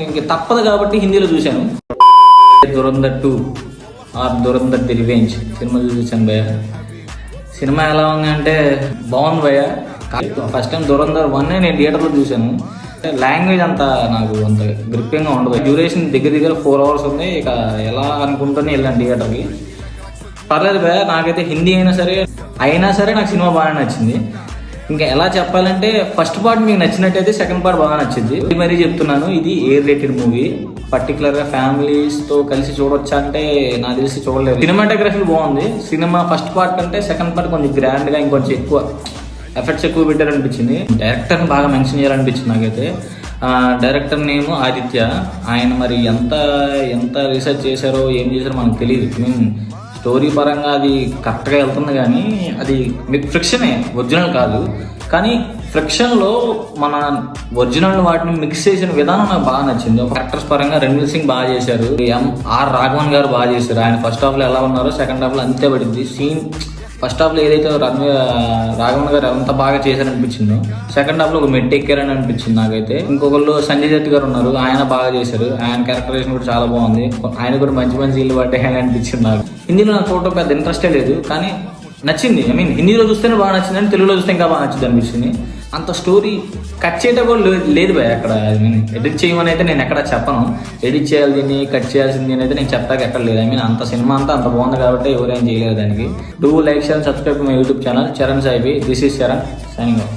ఇంక తప్పదు కాబట్టి హిందీలో చూశాను. Dhurandhar 2 or Dhurandhar the revenge cinema చూసాను భయ్య. సినిమా ఎలా ఉంది అంటే బాగుంది భయ్య. ఫస్ట్ టైం దురంధర్ 1 నేను థియేటర్లో చూశాను. లాంగ్వేజ్ అంత నాకు అంత గ్రిప్పింగ్గా ఉండదు. డ్యూరేషన్ దగ్గర 4 hours ఉంది. ఇక ఎలా అనుకుంటూనే వెళ్ళాను థియేటర్కి. పర్లేదు భయ్య, నాకైతే హిందీ అయినా సరే నాకు సినిమా బాగా నచ్చింది. ఇంకా ఎలా చెప్పాలంటే ఫస్ట్ పార్ట్ మీకు నచ్చినట్టయితే సెకండ్ పార్ట్ బాగా నచ్చింది. మరీ చెప్తున్నాను, ఇది ఎయిర్ రేటెడ్ మూవీ. పర్టికులర్గా ఫ్యామిలీస్తో కలిసి చూడొచ్చా అంటే నాకు తెలిసి చూడలేదు. సినిమాటోగ్రఫీ బాగుంది. సినిమా ఫస్ట్ పార్ట్ కంటే సెకండ్ పార్ట్ కొంచెం గ్రాండ్గా ఇంకొంచెం ఎక్కువ ఎఫెక్ట్స్ ఎక్కువ పెట్టారనిపించింది. డైరెక్టర్ని బాగా మెన్షన్ చేయాలనిపించింది నాకైతే. Director name Aditya. ఆయన మరి ఎంత రీసెర్చ్ చేశారో ఏం చేశారో మనకు తెలియదు. స్టోరీ పరంగా అది కరెక్ట్గా వెళ్తుంది, కానీ అది ఫ్రిక్షనే, ఒరిజినల్ కాదు. కానీ ఫ్రిక్షన్లో మన ఒరిజినల్ వాటిని మిక్స్ చేసిన విధానం నాకు బాగా నచ్చింది. యాక్టర్స్ పరంగా రణ్వీర్ సింగ్ బాగా చేశారు, ఆర్ రాఘవన్ గారు బాగా చేశారు. ఆయన ఫస్ట్ హాఫ్లో ఎలా ఉన్నారో సెకండ్ హాఫ్లో అంతే పడింది. సీన్ ఫస్ట్ హాఫ్లో ఏదైతే రాఘవన్ గారు ఎంత బాగా చేశారనిపించిందో సెకండ్ హాఫ్లో ఒక మెట్ ఎక్కారని అనిపించింది నాకైతే. ఇంకొకళ్ళు సంజయ్ దత్ గారు ఉన్నారు, ఆయన బాగా చేశారు. ఆయన క్యారెక్టరైజేషన్ కూడా చాలా బాగుంది. ఆయన కూడా మంచి ఇల్లు పడ్డాయని అనిపించింది నాకు. హిందీలో నాకు చూడటం పెద్ద ఇంట్రెస్టే లేదు, కానీ నచ్చింది. హిందీలో చూస్తేనే బాగా నచ్చింది, అని తెలుగులో చూస్తే ఇంకా బాగా నచ్చింది అనిపిస్తుంది. అంత స్టోరీ కట్ చేయటం కూడా లేదు భయ అక్కడ. ఎడిట్ చేయమని అయితే నేను ఎక్కడ చెప్పను. ఎడిట్ చేయాలి దీన్ని, కట్ చేయాల్సింది అయితే నేను చెప్తాక ఎక్కడ లేదు. అంత సినిమా అంత బాగుంది కాబట్టి ఎవరేం చేయలేదు దానికి. Do like, share, subscribe my YouTube channel Charan Saibi. This is Charan signing of.